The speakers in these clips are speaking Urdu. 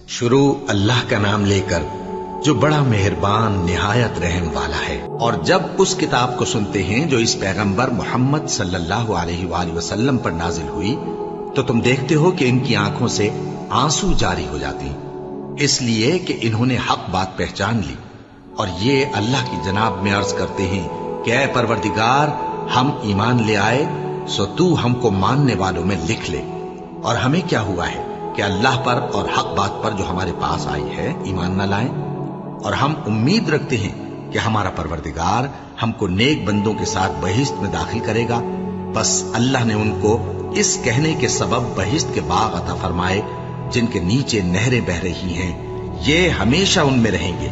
شروع اللہ کا نام لے کر جو بڑا مہربان نہایت رحم والا ہے۔ اور جب اس کتاب کو سنتے ہیں جو اس پیغمبر محمد صلی اللہ علیہ وآلہ وسلم پر نازل ہوئی تو تم دیکھتے ہو کہ ان کی آنکھوں سے آنسو جاری ہو جاتی ہیں، اس لیے کہ انہوں نے حق بات پہچان لی اور یہ اللہ کی جناب میں عرض کرتے ہیں کہ اے پروردگار، ہم ایمان لے آئے سو تو ہم کو ماننے والوں میں لکھ لے۔ اور ہمیں کیا ہوا ہے کہ اللہ پر اور حق بات پر جو ہمارے پاس آئی ہے ایمان نہ لائیں، اور ہم امید رکھتے ہیں کہ ہمارا پروردگار ہم کو نیک بندوں کے ساتھ بہشت میں داخل کرے گا۔ بس اللہ نے ان کو اس کہنے کے سبب بہشت کے باغ عطا فرمائے جن کے نیچے نہریں بہ رہی ہیں، یہ ہمیشہ ان میں رہیں گے،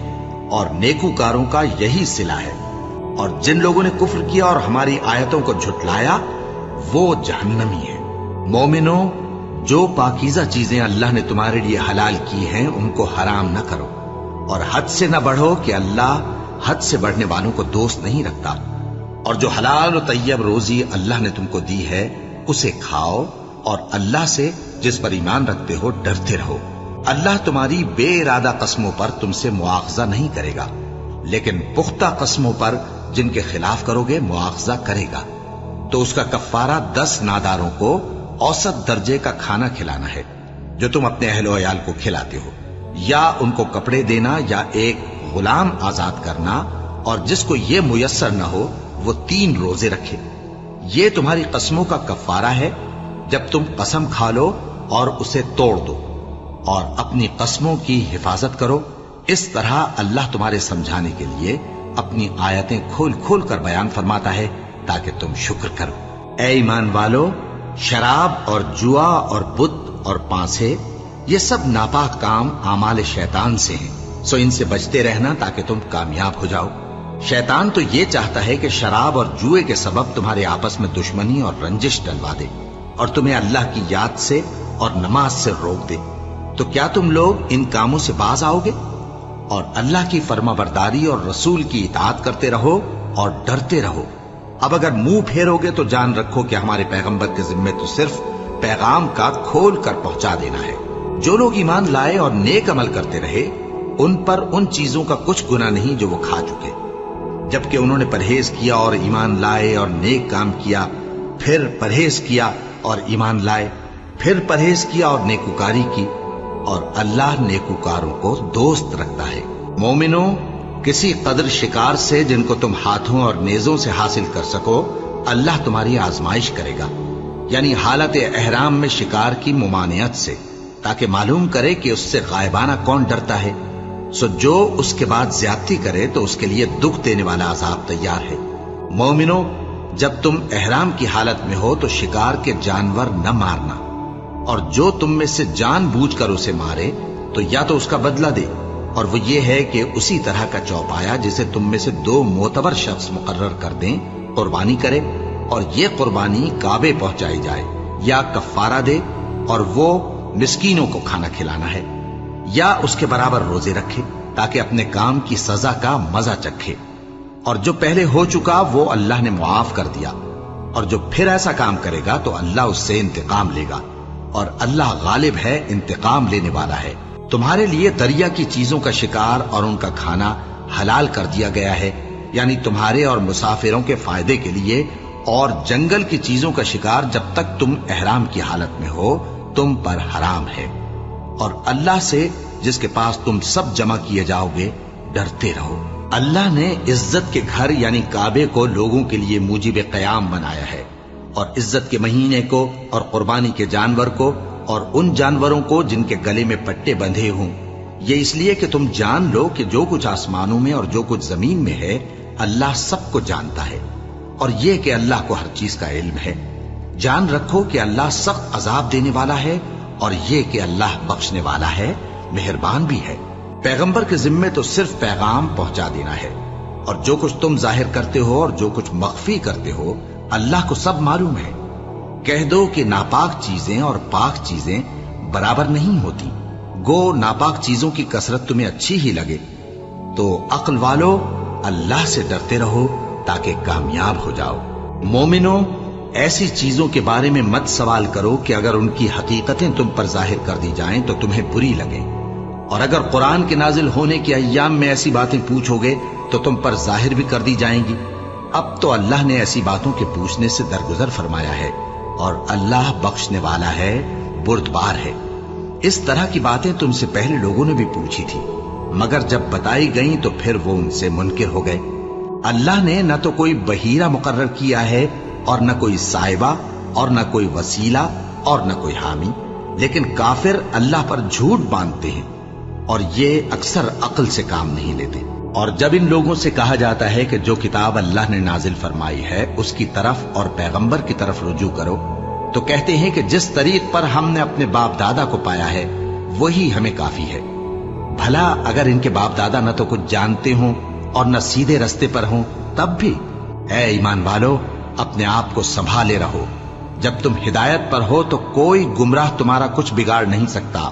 اور نیکوکاروں کا یہی صلہ ہے۔ اور جن لوگوں نے کفر کیا اور ہماری آیتوں کو جھٹلایا وہ جہنمی ہے۔ مومنوں، جو پاکیزہ چیزیں اللہ نے تمہارے لیے حلال کی ہیں ان کو حرام نہ کرو، اور حد سے نہ بڑھو کہ اللہ حد سے بڑھنے والوں کو دوست نہیں رکھتا۔ اور جو حلال و طیب روزی اللہ نے تم کو دی ہے اسے کھاؤ، اور اللہ سے جس پر ایمان رکھتے ہو ڈرتے رہو۔ اللہ تمہاری بے ارادہ قسموں پر تم سے مواخذہ نہیں کرے گا، لیکن پختہ قسموں پر جن کے خلاف کرو گے مواخذہ کرے گا۔ تو اس کا کفارہ 10 ناداروں کو اوسط درجے کا کھانا کھلانا ہے جو تم اپنے اہل و عیال کو کھلاتے ہو، یا ان کو کپڑے دینا، یا ایک غلام آزاد کرنا، اور جس کو یہ میسر نہ ہو وہ 3 روزے رکھے۔ یہ تمہاری قسموں کا کفارہ ہے جب تم قسم کھا لو اور اسے توڑ دو، اور اپنی قسموں کی حفاظت کرو۔ اس طرح اللہ تمہارے سمجھانے کے لیے اپنی آیتیں کھول کھول کر بیان فرماتا ہے تاکہ تم شکر کرو۔ اے ایمان والو، شراب اور جوا اور بت اور پانسے یہ سب ناپاک کام اعمال شیطان سے ہیں، سو ان سے بچتے رہنا تاکہ تم کامیاب ہو جاؤ۔ شیطان تو یہ چاہتا ہے کہ شراب اور جوئے کے سبب تمہارے آپس میں دشمنی اور رنجش ڈلوا دے، اور تمہیں اللہ کی یاد سے اور نماز سے روک دے۔ تو کیا تم لوگ ان کاموں سے باز آؤ گے؟ اور اللہ کی فرما برداری اور رسول کی اطاعت کرتے رہو اور ڈرتے رہو۔ اب اگر منہ پھیرو گے تو جان رکھو کہ ہمارے پیغمبر کے ذمے تو صرف پیغام کا کھول کر پہنچا دینا ہے۔ جو لوگ ایمان لائے اور نیک عمل کرتے رہے ان پر ان چیزوں کا کچھ گناہ نہیں جو وہ کھا چکے، جبکہ انہوں نے پرہیز کیا اور ایمان لائے اور نیک کام کیا، پھر پرہیز کیا اور ایمان لائے، پھر پرہیز کیا اور نیکوکاری کی، اور اللہ نیکوکاروں کو دوست رکھتا ہے۔ مومنوں، کسی قدر شکار سے جن کو تم ہاتھوں اور نیزوں سے حاصل کر سکو اللہ تمہاری آزمائش کرے گا، یعنی حالت احرام میں شکار کی ممانعت سے، تاکہ معلوم کرے کہ اس سے غائبانہ کون ڈرتا ہے۔ سو جو اس کے بعد زیادتی کرے تو اس کے لیے دکھ دینے والا عذاب تیار ہے۔ مومنوں، جب تم احرام کی حالت میں ہو تو شکار کے جانور نہ مارنا، اور جو تم میں سے جان بوجھ کر اسے مارے تو یا تو اس کا بدلہ دے، اور وہ یہ ہے کہ اسی طرح کا چوپایا جسے تم میں سے 2 معتبر شخص مقرر کر دیں قربانی کرے، اور یہ قربانی کعبے پہنچائی جائے، یا کفارہ دے اور وہ مسکینوں کو کھانا کھلانا ہے، یا اس کے برابر روزے رکھے تاکہ اپنے کام کی سزا کا مزہ چکھے۔ اور جو پہلے ہو چکا وہ اللہ نے معاف کر دیا، اور جو پھر ایسا کام کرے گا تو اللہ اس سے انتقام لے گا، اور اللہ غالب ہے، انتقام لینے والا ہے۔ تمہارے لیے دریا کی چیزوں کا شکار اور ان کا کھانا حلال کر دیا گیا ہے، یعنی تمہارے اور مسافروں کے فائدے کے لیے، اور جنگل کی چیزوں کا شکار جب تک تم احرام کی حالت میں ہو تم پر حرام ہے۔ اور اللہ سے جس کے پاس تم سب جمع کیے جاؤ گے ڈرتے رہو۔ اللہ نے عزت کے گھر یعنی کعبے کو لوگوں کے لیے موجب قیام بنایا ہے، اور عزت کے مہینے کو اور قربانی کے جانور کو اور ان جانوروں کو جن کے گلے میں پٹے بندھے ہوں، یہ اس لیے کہ تم جان لو کہ جو کچھ آسمانوں میں اور جو کچھ زمین میں ہے اللہ سب کو جانتا ہے، اور یہ کہ اللہ کو ہر چیز کا علم ہے۔ جان رکھو کہ اللہ سخت عذاب دینے والا ہے، اور یہ کہ اللہ بخشنے والا ہے، مہربان بھی ہے۔ پیغمبر کے ذمے تو صرف پیغام پہنچا دینا ہے، اور جو کچھ تم ظاہر کرتے ہو اور جو کچھ مخفی کرتے ہو اللہ کو سب معلوم ہے۔ کہہ دو کہ ناپاک چیزیں اور پاک چیزیں برابر نہیں ہوتی، گو ناپاک چیزوں کی کثرت تمہیں اچھی ہی لگے۔ تو عقل والو، اللہ سے ڈرتے رہو تاکہ کامیاب ہو جاؤ۔ مومنوں، ایسی چیزوں کے بارے میں مت سوال کرو کہ اگر ان کی حقیقتیں تم پر ظاہر کر دی جائیں تو تمہیں بری لگیں، اور اگر قرآن کے نازل ہونے کے ایام میں ایسی باتیں پوچھو گے تو تم پر ظاہر بھی کر دی جائیں گی۔ اب تو اللہ نے ایسی باتوں کے پوچھنے سے درگزر فرمایا ہے، اور اللہ بخشنے والا ہے، بردبار ہے۔ اس طرح کی باتیں تم سے پہلے لوگوں نے بھی پوچھی تھی، مگر جب بتائی گئیں تو پھر وہ ان سے منکر ہو گئے۔ اللہ نے نہ تو کوئی بحیرہ مقرر کیا ہے، اور نہ کوئی صاحبہ، اور نہ کوئی وسیلہ، اور نہ کوئی حامی، لیکن کافر اللہ پر جھوٹ باندھتے ہیں، اور یہ اکثر عقل سے کام نہیں لیتے۔ اور جب ان لوگوں سے کہا جاتا ہے کہ جو کتاب اللہ نے نازل فرمائی ہے اس کی طرف اور پیغمبر کی طرف رجوع کرو، تو کہتے ہیں کہ جس طریق پر ہم نے اپنے باپ دادا کو پایا ہے وہی ہمیں کافی ہے۔ بھلا اگر ان کے باپ دادا نہ تو کچھ جانتے ہوں اور نہ سیدھے رستے پر ہوں، تب بھی اے ایمان والو اپنے آپ کو سنبھالے رہو۔ جب تم ہدایت پر ہو تو کوئی گمراہ تمہارا کچھ بگاڑ نہیں سکتا۔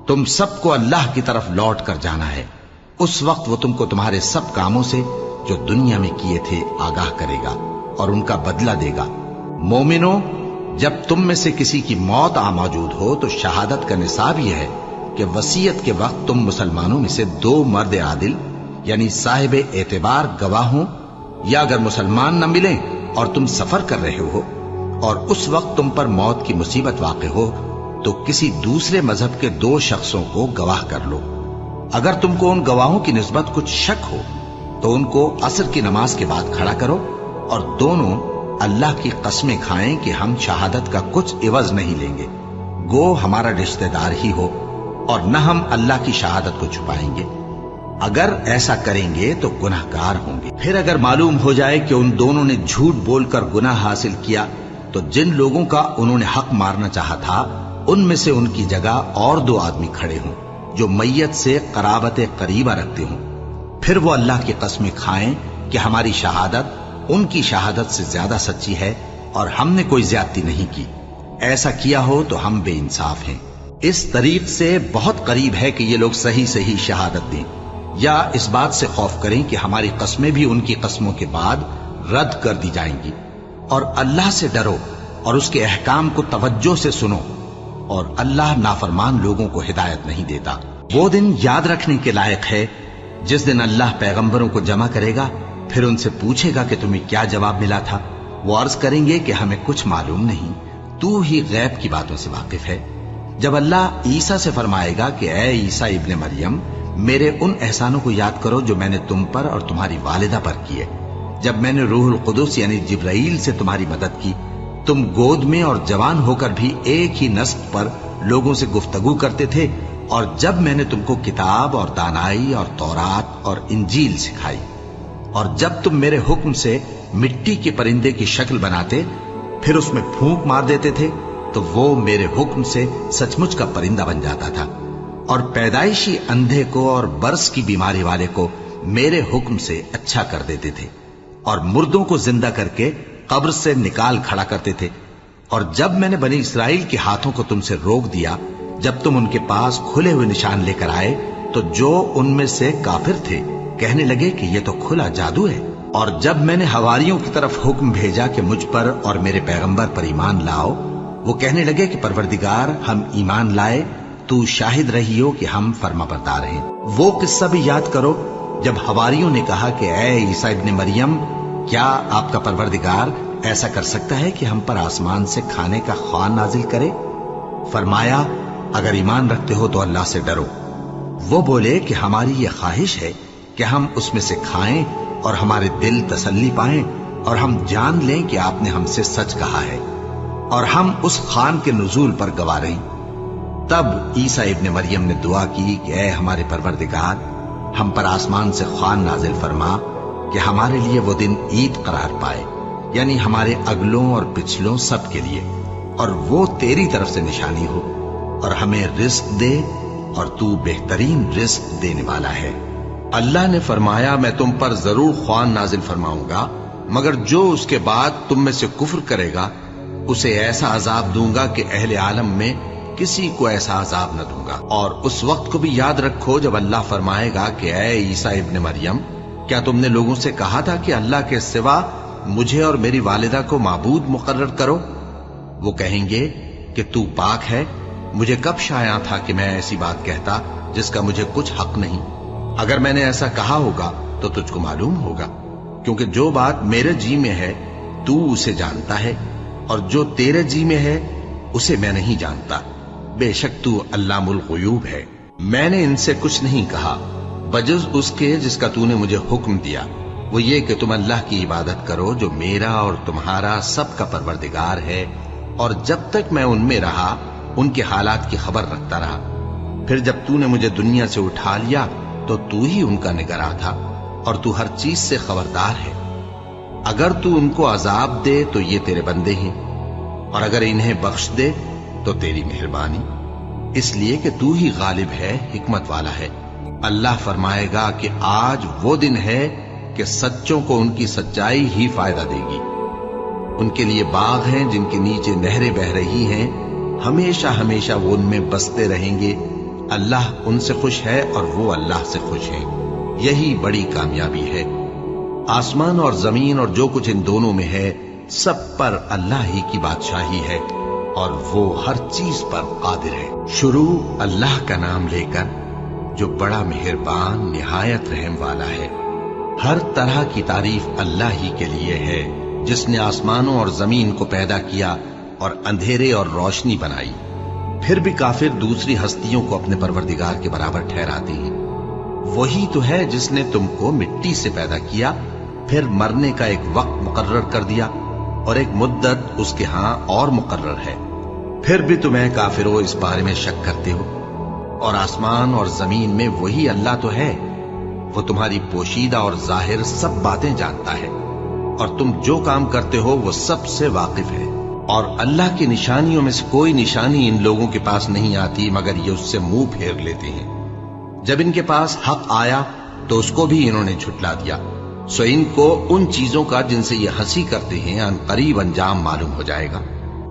تم سب کو اللہ کی طرف لوٹ کر جانا ہے، اس وقت وہ تم کو تمہارے سب کاموں سے جو دنیا میں کیے تھے آگاہ کرے گا اور ان کا بدلہ دے گا۔ مومنو، جب تم میں سے کسی کی موت آ موجود ہو تو شہادت کا نصاب یہ ہے کہ وصیت کے وقت تم مسلمانوں میں سے 2 مرد عادل یعنی صاحب اعتبار گواہ ہوں، یا اگر مسلمان نہ ملیں اور تم سفر کر رہے ہو اور اس وقت تم پر موت کی مصیبت واقع ہو تو کسی دوسرے مذہب کے 2 شخصوں کو گواہ کر لو۔ اگر تم کو ان گواہوں کی نسبت کچھ شک ہو تو ان کو عصر کی نماز کے بعد کھڑا کرو، اور دونوں اللہ کی قسمیں کھائیں کہ ہم شہادت کا کچھ عوض نہیں لیں گے، گو ہمارا رشتہ دار ہی ہو، اور نہ ہم اللہ کی شہادت کو چھپائیں گے۔ اگر ایسا کریں گے تو گناہ گار ہوں گے۔ پھر اگر معلوم ہو جائے کہ ان دونوں نے جھوٹ بول کر گناہ حاصل کیا تو جن لوگوں کا انہوں نے حق مارنا چاہا تھا ان میں سے ان کی جگہ اور 2 آدمی کھڑے ہوں جو میت سے قرابت قریبہ رکھتے ہوں، پھر وہ اللہ کی قسمیں کھائیں کہ ہماری شہادت ان کی شہادت سے زیادہ سچی ہے اور ہم نے کوئی زیادتی نہیں کی۔ ایسا کیا ہو تو ہم بے انصاف ہیں۔ اس طریق سے بہت قریب ہے کہ یہ لوگ صحیح شہادت دیں، یا اس بات سے خوف کریں کہ ہماری قسمیں بھی ان کی قسموں کے بعد رد کر دی جائیں گی۔ اور اللہ سے ڈرو اور اس کے احکام کو توجہ سے سنو، اور اللہ نافرمان لوگوں کو ہدایت نہیں دیتا۔ وہ دن یاد رکھنے کے لائق ہے جس دن اللہ پیغمبروں کو جمع کرے گا، پھر ان سے پوچھے گا کہ تمہیں کیا جواب ملا تھا۔ وہ عرض کریں گے کہ ہمیں کچھ معلوم نہیں، تو ہی غیب کی باتوں سے واقف ہے۔ جب اللہ عیسیٰ سے فرمائے گا کہ اے عیسیٰ ابن مریم، میرے ان احسانوں کو یاد کرو جو میں نے تم پر اور تمہاری والدہ پر کیے، جب میں نے روح القدس یعنی جبرائیل سے تمہاری مدد کی، تم گود میں اور جوان ہو کر بھی ایک ہی نسق پر لوگوں سے گفتگو کرتے تھے، اور جب میں نے تم کو کتاب اور دانائی اور تورات اور انجیل سکھائی، اور جب تم میرے حکم سے مٹی کے پرندے کی شکل بناتے پھر اس میں پھونک مار دیتے تھے تو وہ میرے حکم سے سچ مچ کا پرندہ بن جاتا تھا، اور پیدائشی اندھے کو اور برس کی بیماری والے کو میرے حکم سے اچھا کر دیتے تھے، اور مردوں کو زندہ کر کے قبر سے نکال کھڑا کرتے تھے۔ اور جب میں نے بنی اسرائیل کے ہاتھوں کو تم سے روک دیا جب تم ان کے پاس کھلے ہوئے نشان لے کر آئے تو جو ان میں سے کافر تھے کہنے لگے کہ یہ تو کھلا جادو ہے۔ اور جب میں نے حواریوں کی طرف حکم بھیجا کہ مجھ پر اور میرے پیغمبر پر ایمان لاؤ، وہ کہنے لگے کہ پروردگار ہم ایمان لائے، تو شاہد رہی ہو کہ ہم فرما بردار ہیں۔ وہ قصہ بھی یاد کرو جب حواریوں نے کہا کہ اے عیسیٰ ابن مریم، کیا آپ کا پروردگار ایسا کر سکتا ہے کہ ہم پر آسمان سے کھانے کا خوان نازل کرے؟ فرمایا اگر ایمان رکھتے ہو تو اللہ سے ڈرو۔ وہ بولے کہ ہماری یہ خواہش ہے کہ ہم اس میں سے کھائیں اور ہمارے دل تسلی پائیں اور ہم جان لیں کہ آپ نے ہم سے سچ کہا ہے اور ہم اس خوان کے نزول پر گواہ رہیں۔ تب عیسیٰ ابن مریم نے دعا کی کہ اے ہمارے پروردگار، ہم پر آسمان سے خوان نازل فرما کہ ہمارے لیے وہ دن عید قرار پائے، یعنی ہمارے اگلوں اور پچھلوں سب کے لیے، اور وہ تیری طرف سے نشانی ہو، اور ہمیں رزق دے اور تو بہترین رزق دینے والا ہے۔ اللہ نے فرمایا میں تم پر ضرور خوان نازل فرماؤں گا، مگر جو اس کے بعد تم میں سے کفر کرے گا اسے ایسا عذاب دوں گا کہ اہل عالم میں کسی کو ایسا عذاب نہ دوں گا۔ اور اس وقت کو بھی یاد رکھو جب اللہ فرمائے گا کہ اے عیسیٰ ابن مریم، کیا تم نے لوگوں سے کہا تھا کہ اللہ کے سوا مجھے اور میری والدہ کو معبود مقرر کرو؟ وہ کہیں گے کہ تو پاک ہے، مجھے کب شایع تھا کہ میں ایسی بات کہتا جس کا مجھے کچھ حق نہیں؟ اگر میں نے ایسا کہا ہوگا تو تجھ کو معلوم ہوگا، کیونکہ جو بات میرے جی میں ہے تو اسے جانتا ہے، اور جو تیرے جی میں ہے اسے میں نہیں جانتا۔ بے شک تو علام الغیوب ہے۔ میں نے ان سے کچھ نہیں کہا بجز اس کے جس کا تو نے مجھے حکم دیا، وہ یہ کہ تم اللہ کی عبادت کرو جو میرا اور تمہارا سب کا پروردگار ہے، اور جب تک میں ان میں رہا ان کے حالات کی خبر رکھتا رہا۔ پھر جب تو نے مجھے دنیا سے اٹھا لیا تو تو ہی ان کا نگراں تھا، اور تو ہر چیز سے خبردار ہے۔ اگر تو ان کو عذاب دے تو یہ تیرے بندے ہیں، اور اگر انہیں بخش دے تو تیری مہربانی، اس لیے کہ تو ہی غالب ہے، حکمت والا ہے۔ اللہ فرمائے گا کہ آج وہ دن ہے کہ سچوں کو ان کی سچائی ہی فائدہ دے گی۔ ان کے لیے باغ ہیں جن کے نیچے نہریں بہ رہی ہیں، ہمیشہ ہمیشہ وہ ان میں بستے رہیں گے۔ اللہ ان سے خوش ہے اور وہ اللہ سے خوش ہیں، یہی بڑی کامیابی ہے۔ آسمان اور زمین اور جو کچھ ان دونوں میں ہے سب پر اللہ ہی کی بادشاہی ہے، اور وہ ہر چیز پر قادر ہے۔ شروع اللہ کا نام لے کر جو بڑا مہربان نہایت رحم والا ہے۔ ہر طرح کی تعریف اللہ ہی کے لیے ہے، جس نے آسمانوں اور زمین کو پیدا کیا اور اندھیرے اور روشنی بنائی۔ پھر بھی کافر دوسری ہستیوں کو اپنے پروردگار کے برابر ٹھہراتے ہیں۔ وہی تو ہے جس نے تم کو مٹی سے پیدا کیا، پھر مرنے کا ایک وقت مقرر کر دیا، اور ایک مدت اس کے ہاں اور مقرر ہے۔ پھر بھی تمہیں کافروں اس بارے میں شک کرتے ہو، اور آسمان اور زمین میں وہی اللہ تو ہے، وہ تمہاری پوشیدہ اور ظاہر سب باتیں جانتا ہے، اور تم جو کام کرتے ہو وہ سب سے واقف ہے۔ اور اللہ کی نشانیوں میں سے کوئی نشانی ان لوگوں کے پاس نہیں آتی مگر یہ اس سے منہ پھیر لیتے ہیں۔ جب ان کے پاس حق آیا تو اس کو بھی انہوں نے جھٹلا دیا، سو ان کو ان چیزوں کا جن سے یہ ہنسی کرتے ہیں ان قریب انجام معلوم ہو جائے گا۔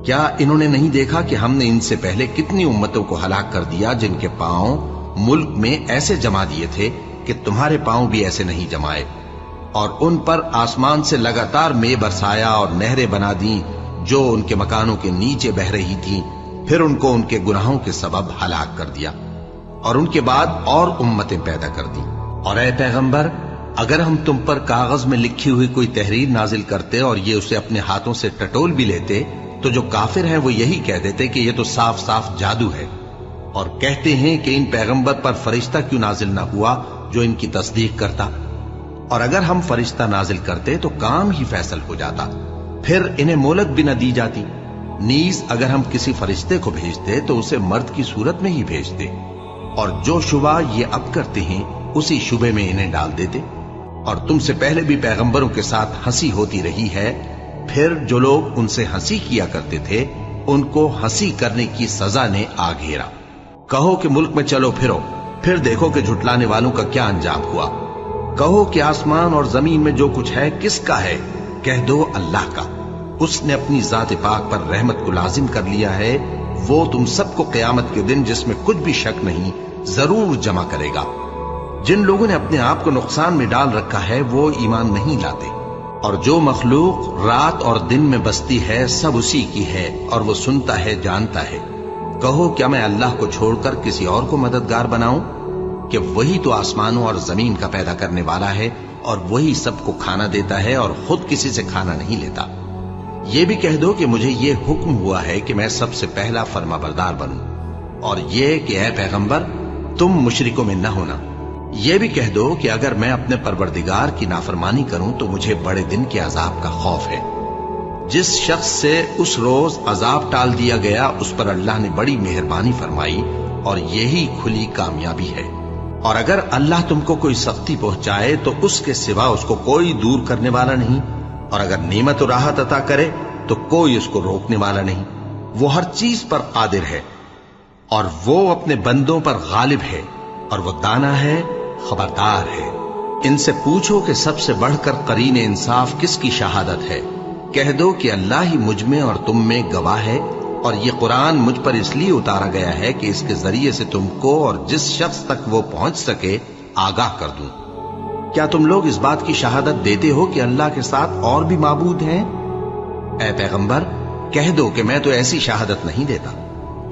کیا انہوں نے نہیں دیکھا کہ ہم نے ان سے پہلے کتنی امتوں کو ہلاک کر دیا جن کے پاؤں ملک میں ایسے جما دیے تھے کہ تمہارے پاؤں بھی ایسے نہیں جمائے، اور ان پر آسمان سے لگاتار مے برسایا اور نہریں بنا دیں جو ان کے مکانوں کے نیچے بہ رہی تھیں، پھر ان کو ان کے گناہوں کے سبب ہلاک کر دیا، اور ان کے بعد اور امتیں پیدا کر دیں۔ اور اے پیغمبر، اگر ہم تم پر کاغذ میں لکھی ہوئی کوئی تحریر نازل کرتے اور یہ اسے اپنے ہاتھوں سے ٹٹول بھی لیتے تو جو کافر ہیں وہ یہی کہہ دیتے کہ یہ تو صاف صاف جادو ہے، اور کہتے ہیں کہ ان پیغمبر پر فرشتہ کیوں نازل نہ ہوا جو ان کی تصدیق کرتا، اور اگر ہم فرشتہ نازل کرتے تو کام ہی فیصل ہو جاتا، پھر انہیں مہلت بھی نہ دی جاتی۔ نیز اگر ہم کسی فرشتے کو بھیجتے تو اسے مرد کی صورت میں ہی بھیجتے، اور جو شبہ یہ اب کرتے ہیں اسی شبے میں انہیں ڈال دیتے۔ اور تم سے پہلے بھی پیغمبروں کے ساتھ ہنسی ہوتی رہی ہے، پھر جو لوگ ان سے ہنسی کیا کرتے تھے ان کو ہنسی کرنے کی سزا نے آ گھیرا۔ کہو کہ ملک میں چلو پھرو، پھر دیکھو کہ جھٹلانے والوں کا کیا انجام ہوا۔ کہو کہ آسمان اور زمین میں جو کچھ ہے کس کا ہے؟ کہہ دو اللہ کا۔ اس نے اپنی ذات پاک پر رحمت کو لازم کر لیا ہے، وہ تم سب کو قیامت کے دن جس میں کچھ بھی شک نہیں ضرور جمع کرے گا۔ جن لوگوں نے اپنے آپ کو نقصان میں ڈال رکھا ہے وہ ایمان نہیں لاتے، اور جو مخلوق رات اور دن میں بستی ہے سب اسی کی ہے، اور وہ سنتا ہے جانتا ہے۔ کہو کیا میں اللہ کو چھوڑ کر کسی اور کو مددگار بناؤں؟ کہ وہی تو آسمانوں اور زمین کا پیدا کرنے والا ہے، اور وہی سب کو کھانا دیتا ہے اور خود کسی سے کھانا نہیں لیتا۔ یہ بھی کہہ دو کہ مجھے یہ حکم ہوا ہے کہ میں سب سے پہلا فرما بردار بنوں، اور یہ کہ اے پیغمبر تم مشرکوں میں نہ ہونا۔ یہ بھی کہہ دو کہ اگر میں اپنے پروردگار کی نافرمانی کروں تو مجھے بڑے دن کے عذاب کا خوف ہے۔ جس شخص سے اس روز عذاب ٹال دیا گیا اس پر اللہ نے بڑی مہربانی فرمائی، اور یہی کھلی کامیابی ہے۔ اور اگر اللہ تم کو کوئی سختی پہنچائے تو اس کے سوا اس کو کوئی دور کرنے والا نہیں، اور اگر نعمت و راحت عطا کرے تو کوئی اس کو روکنے والا نہیں۔ وہ ہر چیز پر قادر ہے، اور وہ اپنے بندوں پر غالب ہے، اور وہ دانا ہے، خبردار ہے۔ ان سے پوچھو کہ سب سے بڑھ کر قرین انصاف کس کی شہادت ہے؟ کہہ دو کہ اللہ ہی مجھ میں اور تم میں گواہ ہے، اور یہ قرآن مجھ پر اس لیے اتارا گیا ہے کہ اس کے ذریعے سے تم کو اور جس شخص تک وہ پہنچ سکے آگاہ کر دوں۔ کیا تم لوگ اس بات کی شہادت دیتے ہو کہ اللہ کے ساتھ اور بھی معبود ہیں؟ اے پیغمبر کہہ دو کہ میں تو ایسی شہادت نہیں دیتا،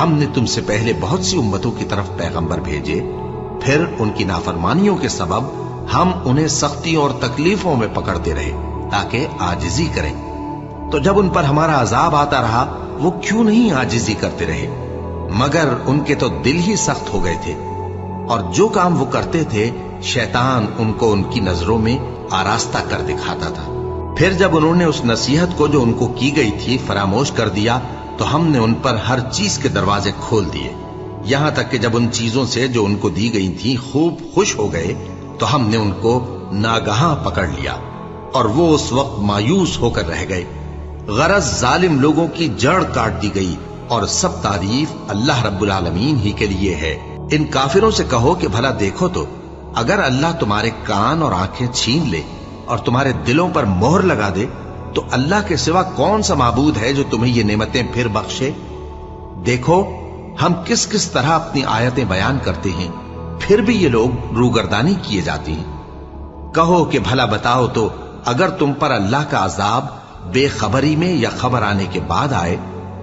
ہم نے تم سے پہلے بہت سی امتوں کی طرف پیغمبر بھیجے، پھر ان کی نافرمانیوں کے سبب ہم انہیں سختیوں اور تکلیفوں میں پکڑتے رہے تاکہ عاجزی کریں۔ تو جب ان پر ہمارا عذاب آتا رہا وہ کیوں نہیں عاجزی کرتے رہے؟ مگر ان کے تو دل ہی سخت ہو گئے تھے، اور جو کام وہ کرتے تھے شیطان ان کو ان کی نظروں میں آراستہ کر دکھاتا تھا۔ پھر جب انہوں نے اس نصیحت کو جو ان کو کی گئی تھی فراموش کر دیا تو ہم نے ان پر ہر چیز کے دروازے کھول دیے، یہاں تک کہ جب ان چیزوں سے جو ان کو دی گئی تھی خوب خوش ہو گئے تو ہم نے ان کو ناگہاں پکڑ لیا، اور وہ اس وقت مایوس ہو کر رہ گئے۔ غرض ظالم لوگوں کی جڑ کاٹ دی گئی، اور سب تعریف اللہ رب العالمین ہی کے لیے ہے۔ ان کافروں سے کہو کہ بھلا دیکھو تو اگر اللہ تمہارے کان اور آنکھیں چھین لے اور تمہارے دلوں پر مہر لگا دے تو اللہ کے سوا کون سا معبود ہے جو تمہیں یہ نعمتیں پھر بخشے؟ دیکھو ہم کس کس طرح اپنی آیتیں بیان کرتے ہیں، پھر بھی یہ لوگ روگردانی کیے جاتے ہیں۔ کہو کہ بھلا بتاؤ تو اگر تم پر اللہ کا عذاب بے خبری میں یا خبر آنے کے بعد آئے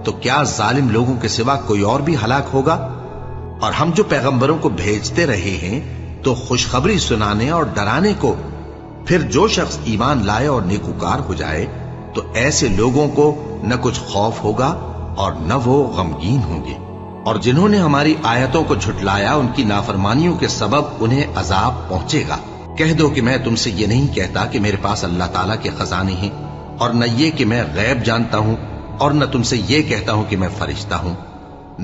تو کیا ظالم لوگوں کے سوا کوئی اور بھی ہلاک ہوگا؟ اور ہم جو پیغمبروں کو بھیجتے رہے ہیں تو خوشخبری سنانے اور ڈرانے کو، پھر جو شخص ایمان لائے اور نیکوکار ہو جائے تو ایسے لوگوں کو نہ کچھ خوف ہوگا اور نہ وہ غمگین ہوں گے۔ اور جنہوں نے ہماری آیتوں کو جھٹلایا ان کی نافرمانیوں کے سبب انہیں عذاب پہنچے گا۔ کہہ دو کہ میں تم سے یہ نہیں کہتا کہ میرے پاس اللہ تعالیٰ کے خزانے ہیں، اور نہ یہ کہ میں غیب جانتا ہوں، اور نہ تم سے یہ کہتا ہوں کہ میں فرشتہ ہوں۔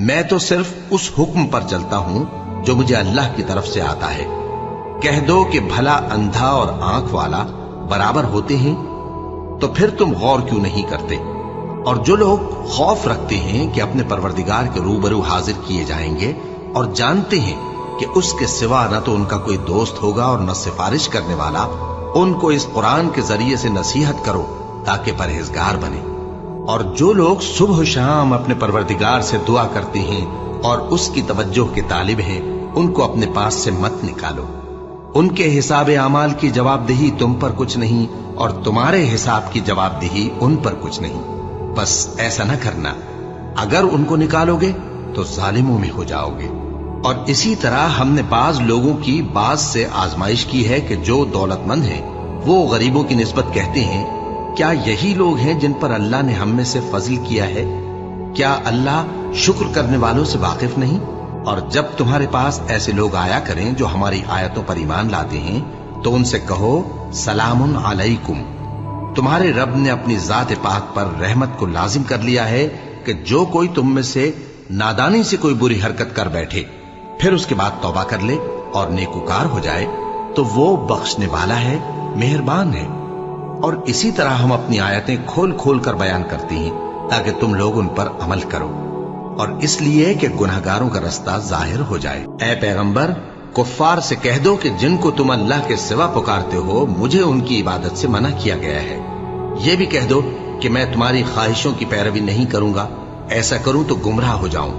میں تو صرف اس حکم پر چلتا ہوں جو مجھے اللہ کی طرف سے آتا ہے۔ کہہ دو کہ بھلا اندھا اور آنکھ والا برابر ہوتے ہیں؟ تو پھر تم غور کیوں نہیں کرتے؟ اور جو لوگ خوف رکھتے ہیں کہ اپنے پروردگار کے روبرو حاضر کیے جائیں گے اور جانتے ہیں کہ اس کے سوا نہ تو ان کا کوئی دوست ہوگا اور نہ سفارش کرنے والا، ان کو اس قرآن کے ذریعے سے نصیحت کرو تاکہ پرہیزگار بنے۔ اور جو لوگ صبح و شام اپنے پروردگار سے دعا کرتے ہیں اور اس کی توجہ کے طالب ہیں ان کو اپنے پاس سے مت نکالو۔ ان کے حساب اعمال کی جواب دہی تم پر کچھ نہیں، اور تمہارے حساب کی جواب دہی ان پر کچھ نہیں۔ بس ایسا نہ کرنا، اگر ان کو نکالو گے تو ظالموں میں ہو جاؤ گے۔ اور اسی طرح ہم نے بعض لوگوں کی بعض سے آزمائش کی ہے کہ جو دولت مند ہیں وہ غریبوں کی نسبت کہتے ہیں کیا یہی لوگ ہیں جن پر اللہ نے ہم میں سے فضل کیا ہے؟ کیا اللہ شکر کرنے والوں سے واقف نہیں؟ اور جب تمہارے پاس ایسے لوگ آیا کریں جو ہماری آیتوں پر ایمان لاتے ہیں تو ان سے کہو سلام علیکم، تمہارے رب نے اپنی ذات پاک پر رحمت کو لازم کر لیا ہے کہ جو کوئی تم میں سے نادانی سے کوئی بری حرکت کر بیٹھے پھر اس کے بعد توبہ کر لے اور نیکوکار ہو جائے تو وہ بخشنے والا ہے، مہربان ہے۔ اور اسی طرح ہم اپنی آیتیں کھول کھول کر بیان کرتے ہیں تاکہ تم لوگ ان پر عمل کرو، اور اس لیے کہ گناہگاروں کا رستہ ظاہر ہو جائے۔ اے پیغمبر کفار سے کہہ دو کہ جن کو تم اللہ کے سوا پکارتے ہو مجھے ان کی عبادت سے منع کیا گیا ہے۔ یہ بھی کہہ دو کہ میں تمہاری خواہشوں کی پیروی نہیں کروں گا، ایسا کروں تو گمراہ ہو جاؤں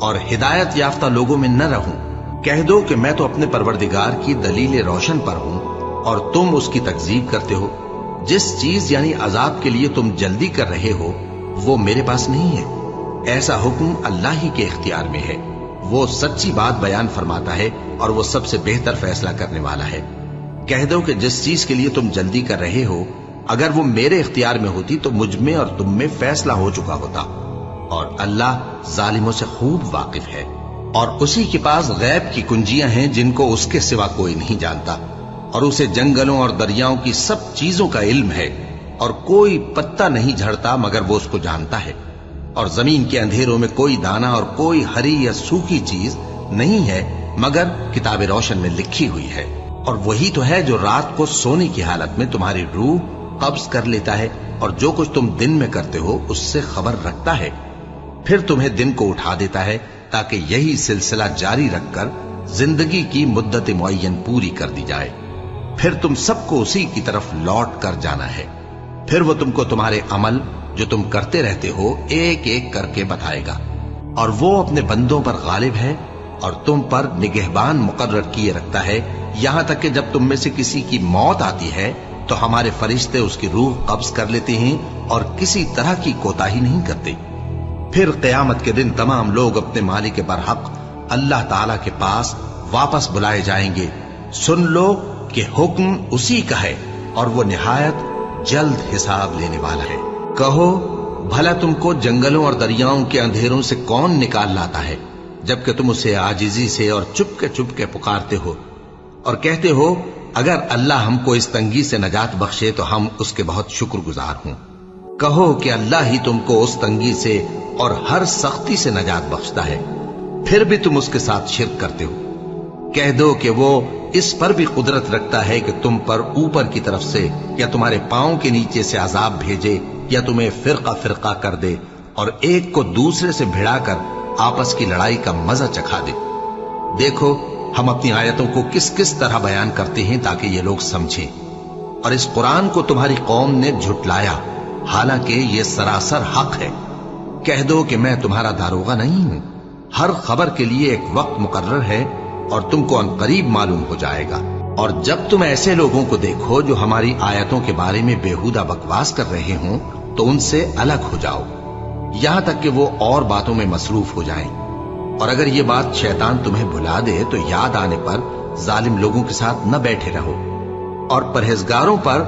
اور ہدایت یافتہ لوگوں میں نہ رہوں۔ کہہ دو کہ میں تو اپنے پروردگار کی دلیل روشن پر ہوں اور تم اس کی تکذیب کرتے ہو۔ جس چیز یعنی عذاب کے لیے تم جلدی کر رہے ہو وہ میرے پاس نہیں ہے، ایسا حکم اللہ ہی کے اختیار میں ہے۔ وہ سچی بات بیان فرماتا ہے اور وہ سب سے بہتر فیصلہ کرنے والا ہے۔ کہہ دو کہ جس چیز کے لیے تم جلدی کر رہے ہو اگر وہ میرے اختیار میں ہوتی تو مجھ میں اور تم میں فیصلہ ہو چکا ہوتا، اور اللہ ظالموں سے خوب واقف ہے۔ اور اسی کے پاس غیب کی کنجیاں ہیں جن کو اس کے سوا کوئی نہیں جانتا، اور اسے جنگلوں اور دریاؤں کی سب چیزوں کا علم ہے، اور کوئی پتا نہیں جھڑتا مگر وہ اس کو جانتا ہے، اور زمین کے اندھیروں میں کوئی دانا اور کوئی ہری یا سوکھی چیز نہیں ہے مگر کتاب روشن میں لکھی ہوئی ہے۔ اور وہی تو ہے جو رات کو سونے کی حالت میں تمہاری روح قبض کر لیتا ہے اور جو کچھ تم دن میں کرتے ہو اس سے خبر رکھتا ہے، پھر تمہیں دن کو اٹھا دیتا ہے تاکہ یہی سلسلہ جاری رکھ کر زندگی کی مدت معین پوری کر دی جائے، پھر تم سب کو اسی کی طرف لوٹ کر جانا ہے۔ پھر وہ تم کو تمہارے عمل جو تم کرتے رہتے ہو ایک ایک کر کے بتائے گا، اور وہ اپنے بندوں پر غالب ہے اور تم پر نگہبان مقرر کیے رکھتا ہے، یہاں تک کہ جب تم میں سے کسی کی موت آتی ہے تو ہمارے فرشتے اس کی روح قبض کر لیتے ہیں اور کسی طرح کی کوتاہی نہیں کرتے۔ پھر قیامت کے دن تمام لوگ اپنے مالک برحق اللہ تعالی کے پاس واپس بلائے جائیں گے. سن لو کہ حکم اسی کا ہے اور وہ نہایت جلد حساب لینے والا ہے. کہو بھلا تم کو جنگلوں اور دریاؤں کے اندھیروں سے کون نکال لاتا ہے جبکہ تم اسے عاجزی سے اور چپ کے پکارتے ہو اور کہتے ہو اگر اللہ ہم کو اس تنگی سے نجات بخشے تو ہم اس کے بہت شکر گزار ہوں. کہو کہ اللہ ہی تم کو اس تنگی سے اور ہر سختی سے نجات بخشتا ہے، پھر بھی تم اس کے ساتھ شرک کرتے ہو. کہہ دو کہ وہ اس پر بھی قدرت رکھتا ہے کہ تم پر اوپر کی طرف سے یا تمہارے پاؤں کے نیچے سے عذاب بھیجے یا تمہیں فرقہ فرقہ کر دے اور ایک کو دوسرے سے بھڑا کر آپس کی لڑائی کا مزہ چکھا دے. دیکھو ہم اپنی آیتوں کو کس کس طرح بیان کرتے ہیں تاکہ یہ لوگ سمجھیں. اور اس قرآن کو تمہاری قوم نے جھٹلایا حالانکہ یہ سراسر حق ہے. کہہ دو کہ میں تمہارا داروغہ نہیں ہوں. ہر خبر کے لیے ایک وقت مقرر ہے اور تم کو عنقریب معلوم ہو جائے گا. اور جب تم ایسے لوگوں کو دیکھو جو ہماری آیتوں کے بارے میں بےہودہ بکواس کر رہے ہوں تو ان سے الگ ہو جاؤ یہاں تک کہ وہ اور باتوں میں مصروف ہو جائیں. اور اگر یہ بات شیطان تمہیں بھلا دے تو یاد آنے پر ظالم لوگوں کے ساتھ نہ بیٹھے رہو. اور پرہیزگاروں پر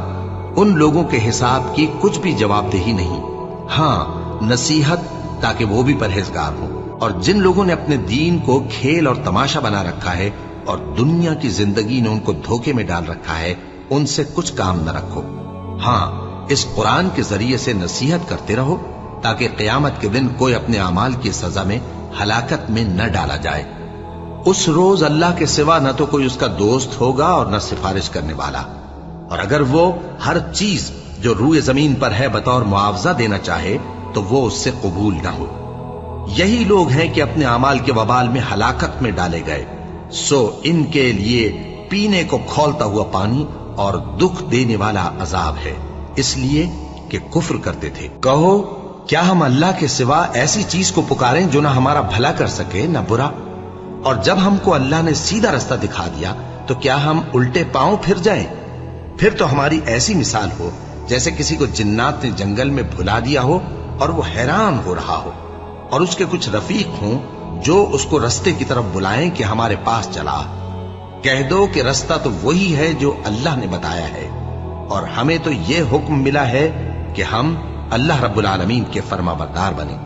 ان لوگوں کے حساب کی کچھ بھی جواب دہی نہیں، ہاں نصیحت تاکہ وہ بھی پرہیزگار ہوں. اور جن لوگوں نے اپنے دین کو کھیل اور تماشا بنا رکھا ہے اور دنیا کی زندگی نے ان کو دھوکے میں ڈال رکھا ہے ان سے کچھ کام نہ رکھو. ہاں اس قرآن کے ذریعے سے نصیحت کرتے رہو تاکہ قیامت کے دن کوئی اپنے اعمال کی سزا میں ہلاکت میں نہ ڈالا جائے. اس روز اللہ کے سوا نہ تو کوئی اس کا دوست ہوگا اور نہ سفارش کرنے والا. اور اگر وہ ہر چیز جو روئے زمین پر ہے بطور معاوضہ دینا چاہے تو وہ اس سے قبول نہ ہو. یہی لوگ ہیں کہ اپنے اعمال کے وبال میں ہلاکت میں ڈالے گئے. سو ان کے لیے پینے کو کھولتا ہوا پانی اور دکھ دینے والا عذاب ہے، اس لیے کہ کفر کرتے تھے. کہو کیا ہم اللہ کے سوا ایسی چیز کو پکاریں جو نہ ہمارا بھلا کر سکے نہ برا؟ اور جب ہم کو اللہ نے سیدھا رستہ دکھا دیا تو کیا ہم الٹے پاؤں پھر جائیں؟ پھر تو ہماری ایسی مثال ہو جیسے کسی کو جنات نے جنگل میں بھلا دیا ہو اور وہ حیران ہو رہا ہو اور اس کے کچھ رفیق ہوں جو اس کو رستے کی طرف بلائیں کہ ہمارے پاس چلا. کہہ دو کہ رستہ تو وہی ہے جو اللہ نے بتایا ہے اور ہمیں تو یہ حکم ملا ہے کہ ہم اللہ رب العالمین کے فرما بردار بنیں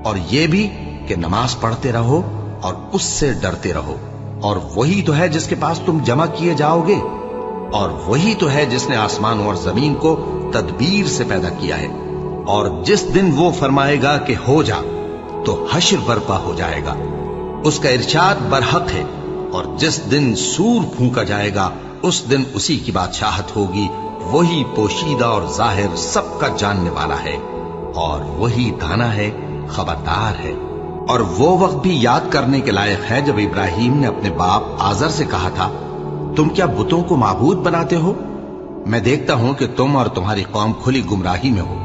اور یہ بھی کہ نماز پڑھتے رہو اور اس سے ڈرتے رہو. اور وہی تو ہے جس کے پاس تم جمع کیے جاؤ گے اور وہی تو ہے جس نے آسمان اور زمین کو تدبیر سے پیدا کیا ہے. اور جس دن وہ فرمائے گا کہ ہو جا تو حشر برپا ہو جائے گا، اس کا ارشاد برحق ہے. اور جس دن سور پھونکا جائے گا اس دن اسی کی بادشاہت ہوگی. وہی پوشیدہ اور ظاہر سب کا جاننے والا ہے اور وہی دانا ہے، خبردار ہے. اور وہ وقت بھی یاد کرنے کے لائق ہے جب ابراہیم نے اپنے باپ آزر سے کہا تھا تم کیا بتوں کو معبود بناتے ہو؟ میں دیکھتا ہوں کہ تم اور تمہاری قوم کھلی گمراہی میں ہو.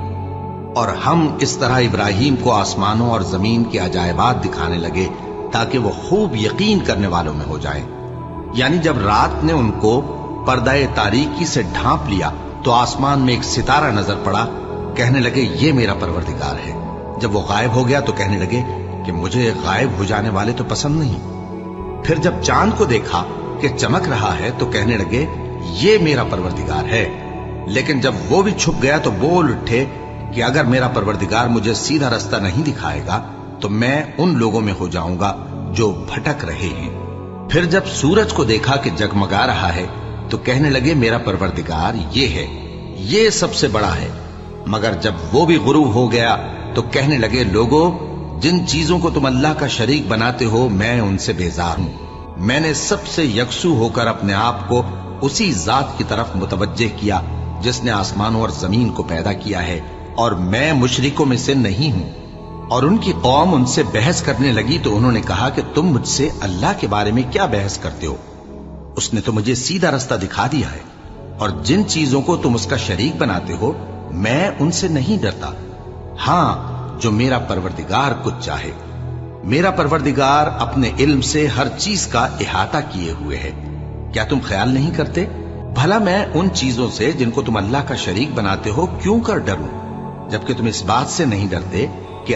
اور ہم اس طرح ابراہیم کو آسمانوں اور زمین کے عجائبات دکھانے لگے تاکہ وہ خوب یقین کرنے والوں میں ہو جائیں. یعنی جب رات نے ان کو پردہ تاریکی سے ڈھانپ لیا تو آسمان میں ایک ستارہ نظر پڑا. کہنے لگے یہ میرا پروردگار ہے. جب وہ غائب ہو گیا تو کہنے لگے کہ مجھے غائب ہو جانے والے تو پسند نہیں. پھر جب چاند کو دیکھا کہ چمک رہا ہے تو کہنے لگے یہ میرا پروردگار ہے. لیکن جب وہ بھی چھپ گیا تو بول اٹھے کہ اگر میرا پروردگار مجھے سیدھا رستہ نہیں دکھائے گا تو میں ان لوگوں میں ہو جاؤں گا جو بھٹک رہے ہیں. پھر جب سورج کو دیکھا کہ جگمگا رہا ہے تو کہنے لگے میرا پروردگار یہ ہے، یہ سب سے بڑا ہے. مگر جب وہ بھی غروب ہو گیا تو کہنے لگے لوگوں جن چیزوں کو تم اللہ کا شریک بناتے ہو میں ان سے بیزار ہوں. میں نے سب سے یکسو ہو کر اپنے آپ کو اسی ذات کی طرف متوجہ کیا جس نے آسمانوں اور زمین کو پیدا کیا ہے اور میں مشرکوں میں سے نہیں ہوں. اور ان کی قوم ان سے بحث کرنے لگی تو انہوں نے کہا کہ تم مجھ سے اللہ کے بارے میں کیا بحث کرتے ہو؟ اس نے تو مجھے سیدھا رستہ دکھا دیا ہے اور جن چیزوں کو تم اس کا شریک بناتے ہو میں ان سے نہیں ڈرتا. ہاں جو میرا پروردگار کچھ چاہے. میرا پروردگار اپنے علم سے ہر چیز کا احاطہ کیے ہوئے ہے. کیا تم خیال نہیں کرتے؟ بھلا میں ان چیزوں سے جن کو تم اللہ کا شریک بناتے ہو کیوں کر ڈروں، جبکہ تم اس بات سے نہیں ڈرتے کہ